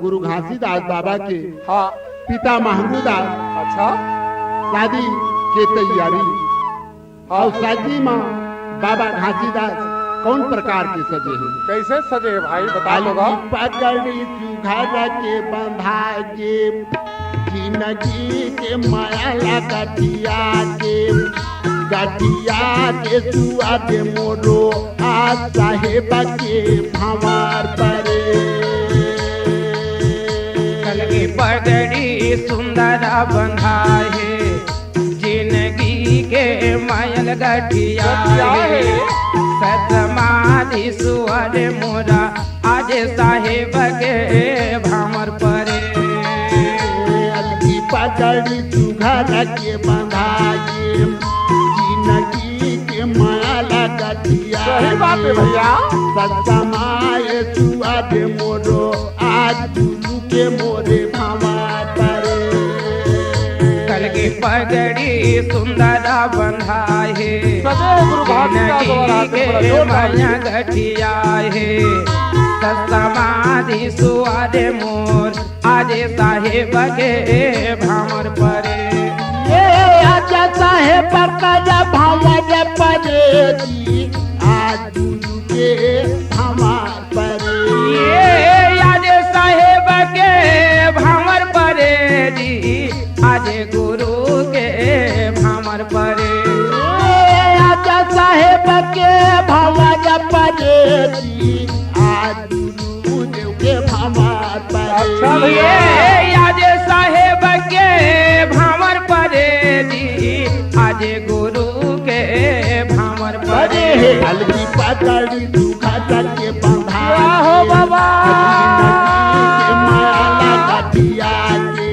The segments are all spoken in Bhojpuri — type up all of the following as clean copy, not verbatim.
गुरु घासीदास बाबा के हाँ पिता महमूदास अच्छा शादी के तैयारी और शादी में बाबा घासीदास कौन प्रकार के सजे हैं? कैसे सजे हैं भाई बता दो पगड़ी सुघर के बंधा के जिंदगी के माया गठिया के सुआ दे मोरो आज साहेब के भंवर परे कलगी पगड़ी सुंदर बंधा है जिंदगी के मायल गठिया है सतमाधि सुअर मोरा आज साहेब के भंवर परे पगड़ी सुघर के बंधा के जिंदगी के माया गठिया सही बात है भैया सतमाए सुआ दे मोरो आज गुरु के मोरे भंवर परे कलगी पगड़ी सुंदर बंधा है सजे गुरु घासीदास के माया गठिया है समाधि सुअर मोर आज साहेब के भंवर परे ये आजा साहेब का भंवर परे आज गुरु के भंवर परे ये आज साहेब के भंवर परे जी आज गुरु के भंवर परे आजा साहेब के भंवर परे आज गुरु देव के भंवर अच्छा परे भैया। ये आज साहेब के भंवर परे जी आज गुरु के भंवर परे हल्दी पकड़ी सुखा के बंधा हो बाबा के माला गठिया के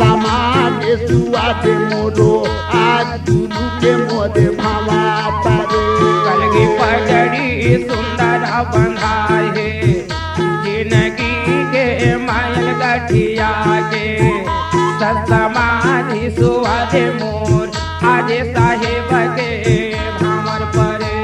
समाज सुआ दे मोरो आज गुरु के मोरे भंवर परे कलगी पगड़ी सुंदर बंधा है जिंदगी के मायल गठिया के समाधि सुअर मोर आज साहेब के भंवर परे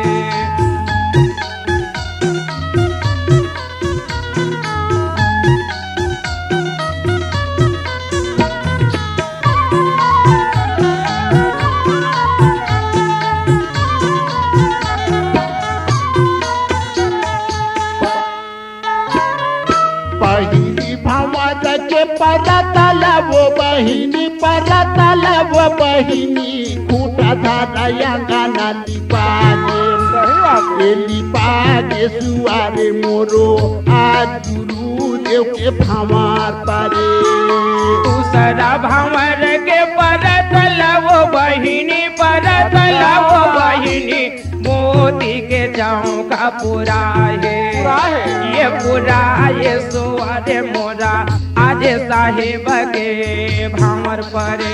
बहिनी भंवर के परतल वो बहिनी परतल वो बहिनी खूटा धारा गाना लिपाने सही बात है लिपाने सुआरे मोरो आज गुरु देव के भंवर परे दूसरा भंवर के परतल वो बहिनी परतल वो बहिनी मोती के जाऊं का पूरा है ये पूरा ये सुअर मोरा आज साहेब के भंवर परे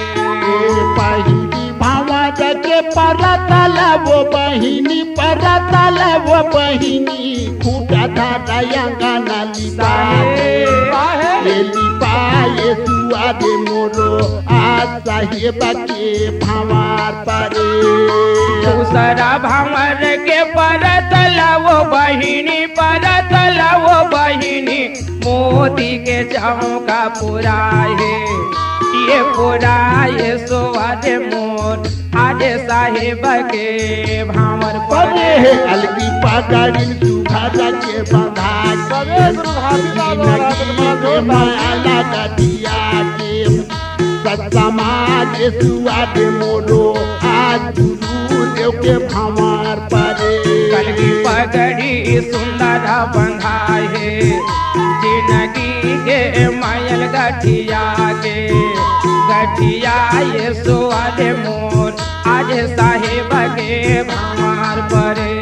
बहिनी भंवर के परतल वो बहिनी परतल वो बहिनी खूटा धारा गाना लिपाने लिपाए सुआ दे मोरो आज साहेब के भंवर परे दूसरा भंवर के परतल वो बहिनी परतल वो बहिनी मोती के जाऊं का पूरा है ये पूरा ये सुअर मोर आज साहेब के भंवर परे परे अलगी पगड़ी सुघर के बंधा सजे गुरु घासीदास के माला गठिया के समाज सुआ दे मोरो आज गुरु देव के भंवर परे कलगी पगड़ी सुंदर बंधा है जिंदगी के मायल गठिया के गठिया ये सुअर मोर आज साहेब के भंवर परे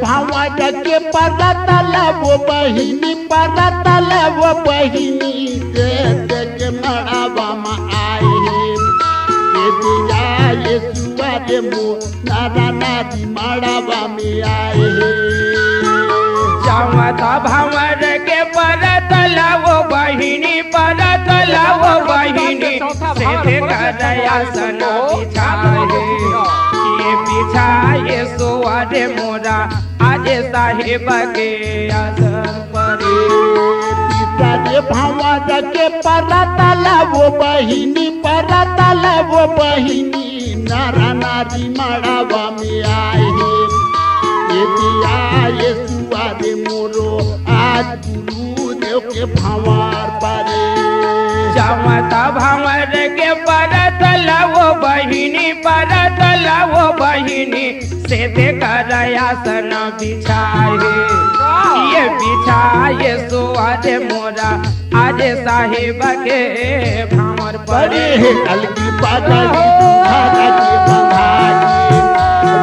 भंवर के परतल वो बहिनी परतल वो बहिनी के मड़ावा में आए ये दिया ये सुअर मो नारा नारी मड़ावा में आए जावत भंवर के परत लावो बहिनी परत लावो बहिनी से करयासन बिछाए ये बिछाए सोआरे मोरा आज साहेब के आसन परे तीसरे भंवर के परत लावो बहिनी परत लावो बहिनी नारा नारी मड़ावा में आए ये दिया ये सुआरे मोरो आज गुरुदेव के भंवर परे जावत भंवर के परत लावो बहिनी परत लावो बहिनी से करयासन बिछाए ये बिछाए सोआरे मोरा आज साहेब के भंवर परे परे अलगी पगड़ी धागा के बंधाई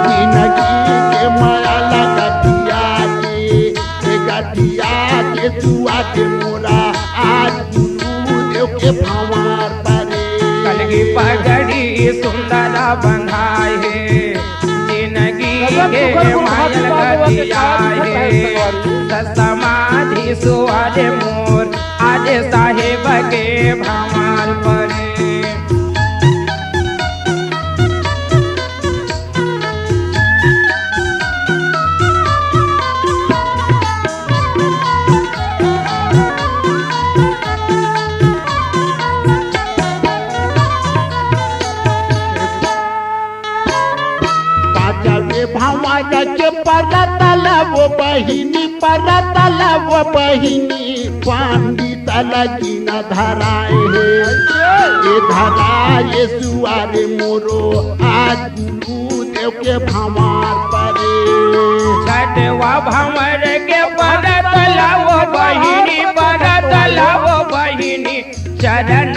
जिंदगी के माया लगतिया के गतिया के सुआ के मोरा आज गुरुदेव के भंवर परे कलगी पगड़ी सुंदर बंधाए है जिंदगी के मायल गतिया है समाधि सुआरे मोर आज साहेब के भंवर परे पांचवे भंवर के परत लावो बहिनी परत लावो बहिनी पंडित लगी न धराए ये धराए सुआरे मोरो आज गुरुदेव के भंवर परे छठवा भंवर के परत लावो बहिनी परत लावो बहिनी चरण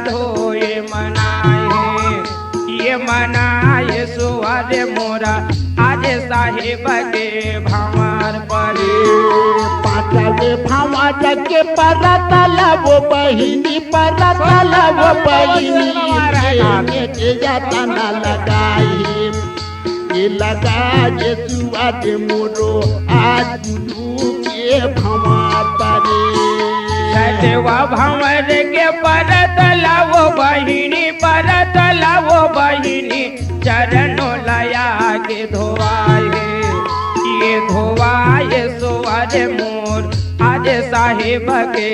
धोए मनाए ये मनाए सुआरे मोरा आज साहेब के भंवर परे पांचवे भंवर के परत लावो बहिनी परत लावो बहिनी के जतन लगाई ये लगा ये सुआरे मोरो आज गुरु के भंवर परे छठवा भंवर के परत लावो बहिनी परत लावो बहिनी चरणों लया के धोआए ये धोआए सोआरे मोर आज साहेब के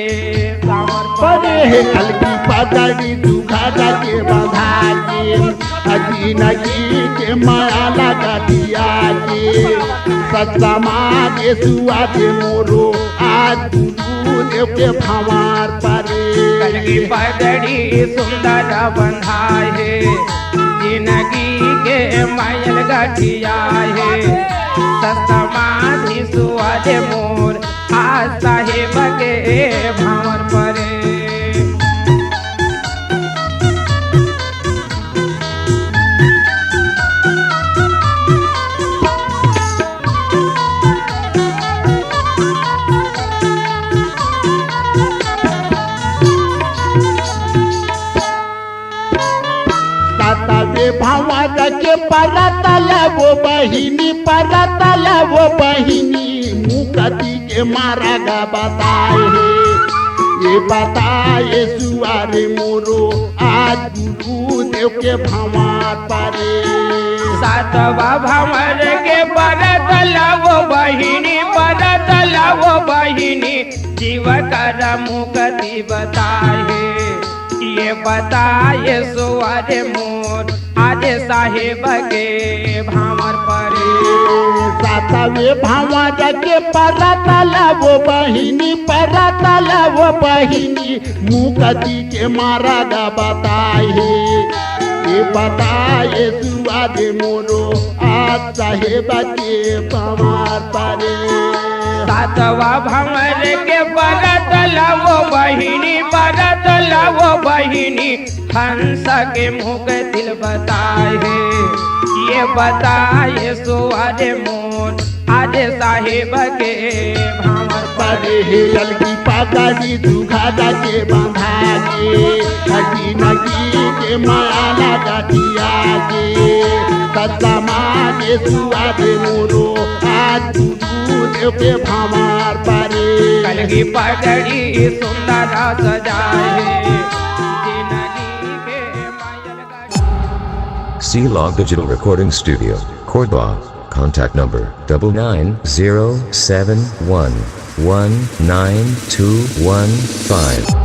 भंवर परे अलगी पगड़ी दुखारा के बंधाई जिंदगी के माया लगा दिया समाधि सुआरे मोरो आज गुरुदेव के भंवर परे कलगी पगड़ी सुंदर बंधाए है जिंदगी के मायल गठिया है समाधि सुआरे मोर आज साहेब के भंवर परे सातवे भंवर के परत लावो बहिनी परत लावो बहिनी मुकति के मारा गा बताए ये बताए सुआरे मोरो आज गुरुदेव के भंवर परे सातवा भंवर के परत लावो बहिनी परत लावो बहिनी जीव कर मुक्ति बताए ये बताए सुआरे मोर आज साहेब के भंवर परे सातवे भंवर के परत लावो बहिनी परत लावो बहिनी मुकति के मारा गा बताए ये बताए सुआरे मोरो आज साहेब के भंवर परे सातवा भंवर के परत लावो बहिनी परत लावो बहिनी हंस के मुख दिल बताए ये बताए सुआरे मोर आज साहेब के भंवर परे जल्दी पगड़ी दुखादा के बंधागे हटी नगी के माया लगा दिया गे समाज सुआदे मोरो आज देव के भामार पारे कलगी पगड़ी सुंदर सजाए जिंदगी के मायल गाड़ी। C-Log Digital Recording Studio, Cordoba. Contact number 9907119215.